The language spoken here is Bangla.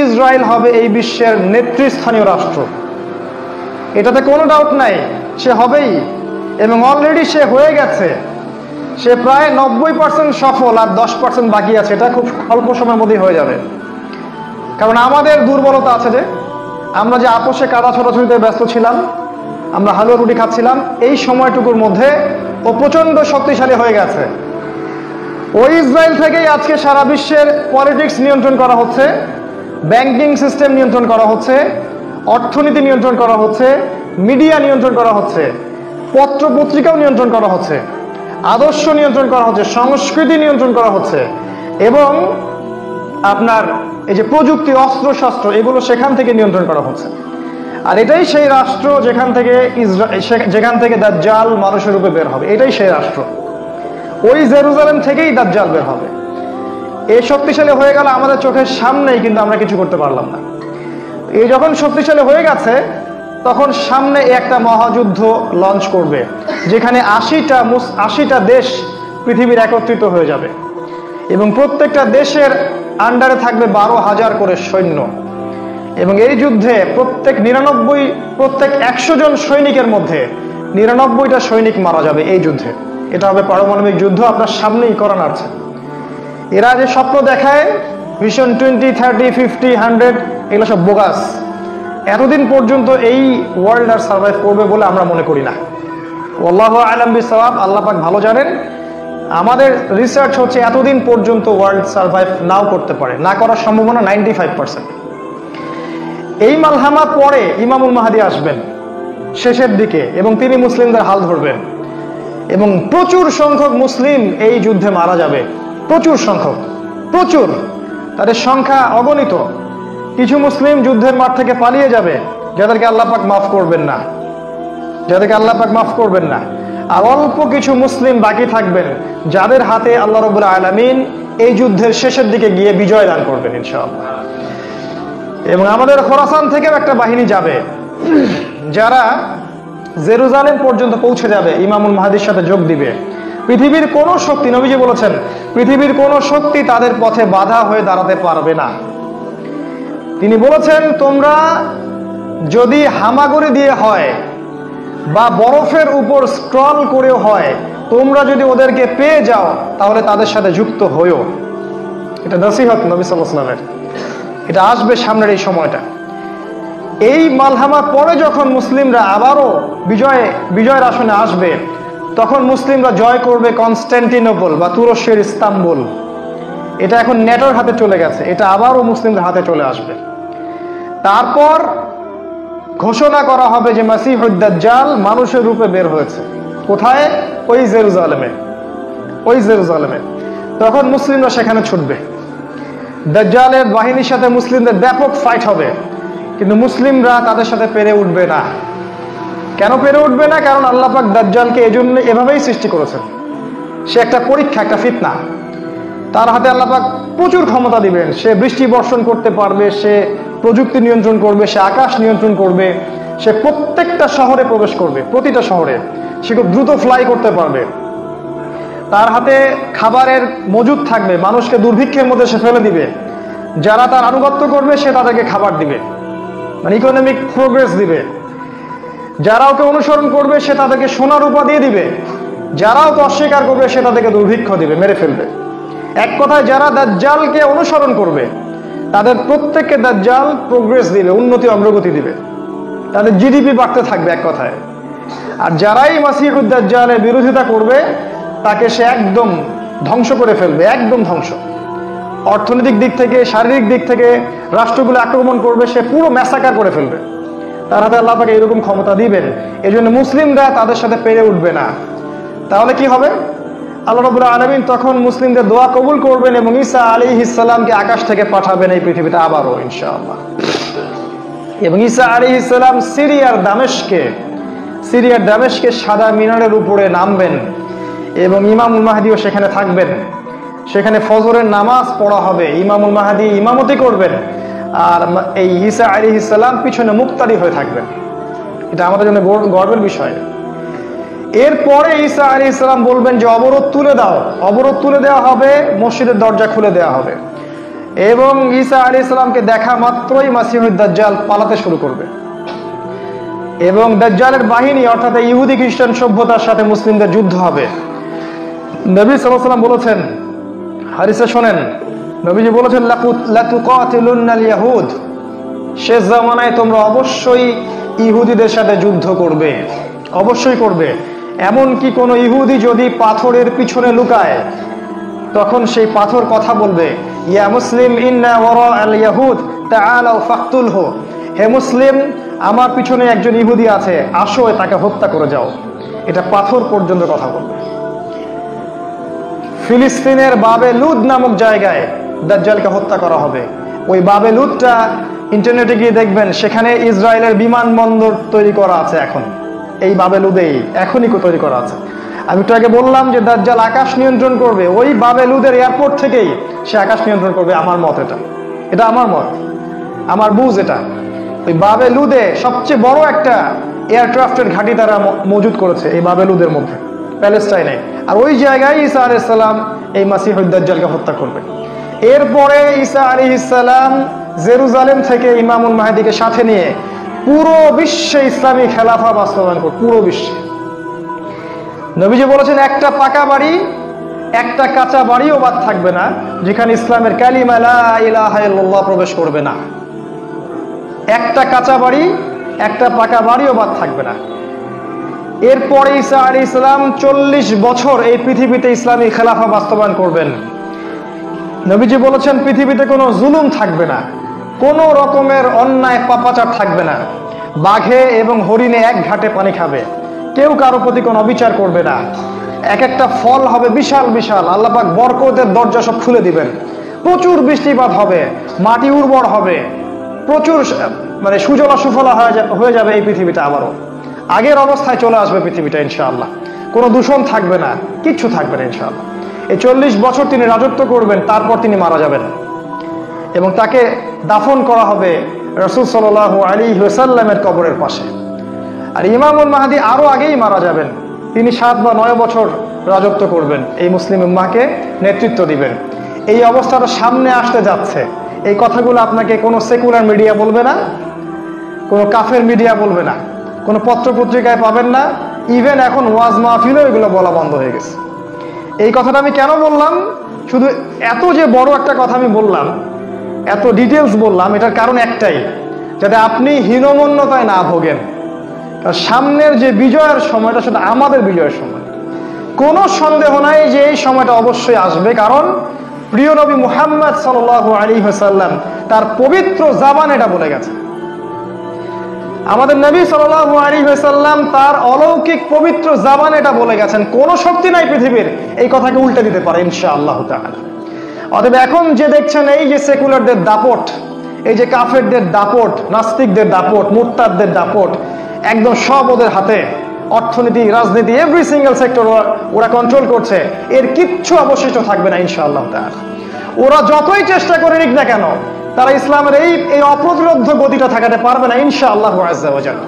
ইসরায়েল হবে এই বিশ্বের নেতৃস্থানীয় রাষ্ট্র, এটাতে কোনো ডাউট নাই, সে হবেই এবং অলরেডি সে হয়ে গেছে। সে প্রায় 90% সফল, আর 10% বাকি আছে। এটা খুব অল্প সময়ের মধ্যেই হয়ে যাবে। কারণ আমাদের দুর্বলতা আছে যে আমরা যে আপোষে কাদা ছোটাছুটিতে ব্যস্ত ছিলাম, আমরা হালুয়া রুটি খাচ্ছিলাম, এই সময়টুকুর মধ্যে ও প্রচণ্ড শক্তিশালী হয়ে গেছে। ওই ইসরায়েল থেকেই আজকে সারা বিশ্বের পলিটিক্স নিয়ন্ত্রণ করা হচ্ছে, ব্যাংকিং সিস্টেম নিয়ন্ত্রণ করা হচ্ছে, অর্থনীতি নিয়ন্ত্রণ করা হচ্ছে, মিডিয়া নিয়ন্ত্রণ করা হচ্ছে, পত্র পত্রিকাও নিয়ন্ত্রণ করা হচ্ছে, আদর্শ নিয়ন্ত্রণ করা হচ্ছে, সংস্কৃতি নিয়ন্ত্রণ করা হচ্ছে, এবং আপনার এই যে প্রযুক্তি, অস্ত্রশস্ত্র, এগুলো সেখান থেকে নিয়ন্ত্রণ করা হচ্ছে। আর এটাই সেই রাষ্ট্র যেখান থেকে দাজ্জাল মানুষের রূপে বের হবে। এটাই সেই রাষ্ট্র। ওই জেরুজালেম থেকেই দাজ্জাল বের হবে। এই শক্তিশালী হয়ে গেল আমাদের চোখের সামনেই, কিন্তু আমরা কিছু করতে পারলাম না। এই যখন শক্তিশালী হয়ে গেছে, তখন সামনে একটা মহাযুদ্ধ লঞ্চ করবে, যেখানে 80টা দেশ পৃথিবীর একত্রিত হয়ে যাবে এবং প্রত্যেকটা দেশের আন্ডারে থাকবে 12,000 করে সৈন্য। এবং এই যুদ্ধে প্রত্যেক 100 জন সৈনিকের মধ্যে 99টা সৈনিক মারা যাবে এই যুদ্ধে। এটা হবে পারমাণবিক যুদ্ধ, আপনার সামনেই করানো আছে। এরা যে স্বপ্ন দেখায় ভিশন 20, 30, 50, 100, এগুলো সব বোগাস। এতদিন পর্যন্ত এই ওয়ার্ল্ড আর সার্ভাইভ করবে বলে আমরা মনে করি না। আল্লাহু আ'লাম বিসওয়াব, আল্লাহ পাক ভালো জানেন। আমাদের রিসার্চ হচ্ছে এতদিন পর্যন্ত ওয়ার্ল্ড সার্ভাইভ নাও করতে পারে, না করার সম্ভাবনা 95%। এই মালহামা পরে ইমামুল মাহদী আসবেন শেষের দিকে, এবং তিনি মুসলিমদের হাল ধরবেন, এবং প্রচুর সংখ্যক মুসলিম এই যুদ্ধে মারা যাবে। প্রচুর সংখ্যক, প্রচুর, তাদের সংখ্যা অগণিত। কিছু মুসলিম যুদ্ধের মাঠ থেকে পালিয়ে যাবে, যাদেরকে আল্লাহ পাক মাফ করবেন না, আর অল্প কিছু মুসলিম বাকি থাকবেন, যাদের হাতে আল্লাহ রাব্বুল আলামিন এই যুদ্ধের শেষের দিকে গিয়ে বিজয় দান করবেন ইনশাআল্লাহ। এবং আমাদের খোরাসান থেকেও একটা বাহিনী যাবে, যারা জেরুজালেম পর্যন্ত পৌঁছে যাবে, ইমামুল মাহদীর সাথে যোগ দিবে। পৃথিবীর কোনো শক্তি, নবীজি বলেছেন, পৃথিবীর কোনো শক্তি তাদের পথে বাধা হয়ে দাঁড়াতে পারবে না। তিনি বলেছেন, তোমরা যদি হামাগুড়ি দিয়ে হয় বা বরফের উপর স্ক্রল করেও হয়, তোমরা যদি ওদেরকে পেয়ে যাও তাহলে তাদের সাথে যুক্ত হইও। এটা নসিহত নবী সাল্লাল্লাহু আলাইহি ওয়াসাল্লামের। এটা আসবে সামনের এই সময়টা। এই মালহামা পরে যখন মুসলিমরা আবারও বিজয়ের আসনে আসবে, তখন মুসলিমরা জয় করবে কনস্ট্যান্টিনোপল বা তুরস্কের ইস্তাম্বুল। এটা এখন নেটোর হাতে চলে গেছে, এটা আবারও মুসলিমদের হাতে চলে আসবে। তারপর ঘোষণা করা হবে যে মাসিহুদ দাজ্জাল মানুষের রূপে বের হয়েছে। কোথায়? ওই জেরুজালেমে। তখন মুসলিমরা সেখানে ছুটবে। দাজ্জালের বাহিনীর সাথে মুসলিমদের ব্যাপক ফাইট হবে, কিন্তু মুসলিমরা তাদের সাথে পেরে উঠবে না। কেন পেরে উঠবে না? কারণ আল্লাহ পাক দাজ্জালকে এজন্য এভাবেই সৃষ্টি করেছেন। সে একটা পরীক্ষা, একটা ফিতনা। তার হাতে আল্লাহ পাক প্রচুর ক্ষমতা দিবেন। সে বৃষ্টি বর্ষণ করতে পারবে, সে প্রযুক্তি নিয়ন্ত্রণ করবে, সে আকাশ নিয়ন্ত্রণ করবে, সে প্রত্যেকটা শহরে প্রবেশ করবে, প্রতিটা শহরে সে খুব দ্রুত ফ্লাই করতে পারবে। তার হাতে খাবারের মজুদ থাকবে, মানুষকে দুর্ভিক্ষের মধ্যে সে ফেলে দিবে। যারা তার আনুগত্য করবে সে তাদেরকে খাবার দিবে, মানে ইকোনমিক প্রোগ্রেস দিবে। যারা ওকে অনুসরণ করবে সে তাদেরকে সোনা রূপা দিয়ে দিবে। যারা ওকে অস্বীকার করবে সে তাদেরকে দুর্ভিক্ষ দিবে, মেরে ফেলবে। এক কথায় যারা দাজ্জালকে অনুসরণ করবে তাদের প্রত্যেককে দাজ্জাল প্রোগ্রেস দিবে, উন্নতি অগ্রগতি দিবে, তাদের জিডিপি বাড়তে থাকবে এক কথায়। আর যারাই মাসিহুদ দাজ্জালের বিরোধিতা করবে তাকে সে একদম ধ্বংস করে ফেলবে, একদম ধ্বংস। অর্থনৈতিক দিক থেকে, শারীরিক দিক থেকে রাষ্ট্রগুলো আক্রমণ করবে, সে পুরো ম্যাসাকার করে ফেলবে। তার হাতে আল্লাহ পাক এরকম ক্ষমতা দিবেন। এই জন্য মুসলিমরা তাদের সাথে পেরে উঠবে না। তাহলে কি হবে? আল্লাহ রাব্বুল আলামিন তখন মুসলিমদের দোয়া কবুল করবেন এবং ঈসা আলাইহিস সালামকে আকাশ থেকে পাঠাবেন এই পৃথিবীতে আবারও ইনশাআল্লাহ। এবং ঈসা আলাইহিস সালাম সিরিয়ার দামেস্কে সাদা মিনারের উপরে নামবেন এবং ইমামুল মাহদীও সেখানে থাকবেন। সেখানে ফজরের নামাজ পড়া হবে, ইমামুল মাহদী ইমামতি করবেন, আর এই ঈসা আলাইহিস সালাম পিছনে মুক্তাদি হয়ে থাকবেন। এটা আমাদের জন্য গর্বের বিষয়। এরপরে ঈসা আলাইহিস সালাম বলবেন যে অবরোধ তুলে দাও। অবরোধ তুলে দেওয়া হবে, মসজিদের দরজা খুলে দেওয়া হবে এবং ঈসা আলাইহিস সালামকে দেখা মাত্রই মাসিহুদ দাজ্জাল পালাতে শুরু করবে এবং দাজ্জালের বাহিনী অর্থাৎ ইহুদি খ্রিস্টান সভ্যতার সাথে মুসলিমদের যুদ্ধ হবে। নবী সাল্লাল্লাহু আলাইহি ওয়াসাল্লাম বলেছেন, হাদিসে শোনেন, নবীজি বলেছেন লাতুকাতিলুন্নাল ইয়াহুদ, শেষ জামানায় তোমরা অবশ্যই ইহুদিদের সাথে যুদ্ধ করবে, অবশ্যই করবে। এমনকি কোনো ইহুদি যদি পাথরের পিছনে লুকায় তখন সেই পাথর কথা বলবে, ইয়া মুসলিম ইন্না ওয়ারা আল ইয়াহুদ তাআলাউ ফাকতুলহু, হে মুসলিম আমার পিছনে একজন ইহুদি আছে, আসো তাকে হত্যা করে যাও। এটা পাথর পর্যন্ত কথা বলবে। ফিলিস্তিনের বাবে লুদ নামক জায়গায় দাজ্জালকে হত্যা করা হবে। ওই বাবে লুদটা ইন্টারনেটে গিয়ে দেখবেন, সেখানে ইসরায়েলের বিমানবন্দর তৈরি করা আছে এখন, এই বাবে লুদেই এখনই তৈরি করা আছে। আমি একটু আগে বললাম যে দাজ্জাল আকাশ নিয়ন্ত্রণ করবে, ওই বাবে লুদের এয়ারপোর্ট থেকেই সে আকাশ নিয়ন্ত্রণ করবে। আমার মত, এটা আমার মত, আমার বুঝ। এটা ওই বাবে লুদে সবচেয়ে বড় একটা এয়ারক্রাফটের ঘাঁটি তারা মজুদ করেছে এই বাবে লুদের মধ্যে, প্যালেস্টাইনে। আর ওই জায়গায় ঈসা আলাইহিস সালাম এই মাসিহুদ দাজ্জালকে হত্যা করবে। এরপরে ঈসা আলাইহিস সালাম জেরুজালেম থেকে ইমামুল মাহদিকে সাথে নিয়ে পুরো বিশ্বে ইসলামী খেলাফা বাস্তবায়ন করবে, পুরো বিশ্বে। নবীজি বলেছেন, একটা পাকা বাড়ি একটা কাঁচা বাড়িও বাদ থাকবে না যেখানে ইসলামের কালিমা লা ইলাহা ইল্লাল্লাহ প্রবেশ করবে না। একটা কাঁচা বাড়ি একটা পাকা বাড়িও বাদ থাকবে না। এরপরে ঈসা আলাইহিস সালাম 40 বছর এই পৃথিবীতে ইসলামী খেলাফা বাস্তবায়ন করবেন। নবীজি বলেছেন, পৃথিবীতে কোনো জুলুম থাকবে না, কোনো রকমের অন্যায় পাপাচার থাকবে না। বাঘে এবং হরিণে এক ঘাটে পানি খাবে, কেউ কারো প্রতি কোনো অবিচার করবে না। এক একটা ফল হবে বিশাল বিশাল, আল্লাহ পাক বরকতের দরজা সব খুলে দিবেন। প্রচুর বৃষ্টিপাত হবে, মাটি উর্বর হবে, প্রচুর মানে সুজলা সুফলা হয়ে যাবে এই পৃথিবীটা। আবারও আগের অবস্থায় চলে আসবে পৃথিবীটা ইনশাআল্লাহ। কোনো দূষণ থাকবে না, কিচ্ছু থাকবে না ইনশাআল্লাহ। এই 40 বছর তিনি রাজত্ব করবেন, তারপর তিনি মারা যাবেন এবং তাকে দাফন করা হবে রাসূল সাল্লাল্লাহু আলাইহি ওয়াসাল্লামের কবরের পাশে। আর ইমামুল মাহদি আরো আগেই মারা যাবেন, তিনি 7 বা 9 বছর রাজত্ব করবেন, এই মুসলিম উম্মাহকে নেতৃত্ব দিবেন। এই অবস্থাটা সামনে আসতে যাচ্ছে। এই কথাগুলো আপনাকে কোনো সেকুলার মিডিয়া বলবে না, কোনো কাফের মিডিয়া বলবে না, কোনো পত্র পত্রিকায় পাবেন না। ইভেন এখন ওয়াজ মাহফিলেও এগুলো বলা বন্ধ হয়ে গেছে। এই কথাটা আমি কেন বললাম, শুধু এত যে বড় একটা কথা আমি বললাম, এত ডিটেলস বললাম, এটার কারণ একটাই, যাতে আপনি হীনমন্যতায় না ভোগেন। সামনের যে বিজয়ের সময়টা, সেটা আমাদের বিজয়ের সময়। কোনো সন্দেহ নাই যে এই সময়টা অবশ্যই আসবে, কারণ প্রিয় নবী মুহাম্মদ সাল্লাল্লাহু আলাইহি ওয়াসাল্লাম তার পবিত্র জাবান এটা বলে গেছে। আমাদের নবী সাল্লাল্লাহু আলাইহি ওয়াসাল্লাম তার অলৌকিক পবিত্র জাবান এটা বলে গেছেন, কোনো শক্তি নাই পৃথিবীর এই কথাকে উল্টে দিতে পারে ইনশাআল্লাহ তাআলা। অতএব এখন যে দেখছেন এই যে সেকুলারদের দাপট, এই যে কাফেরদের দাপট, নাস্তিকদের দাপট, মুরতাদদের দাপট, একদম সব ওদের হাতে। অর্থনীতি, রাজনীতি, এভরি সিঙ্গেল সেক্টর ওরা কন্ট্রোল করছে। এর কিচ্ছু অবশিষ্ট থাকবে না ইনশাআল্লাহ তাআলা। ওরা যতই চেষ্টা করে নিক না কেন, তারা ইসলামের এই অপ্রতিরোধ্য গতিটা ঠেকাতে পারবে না ইনশাআল্লাহু আযজা ওয়া জাল্লা।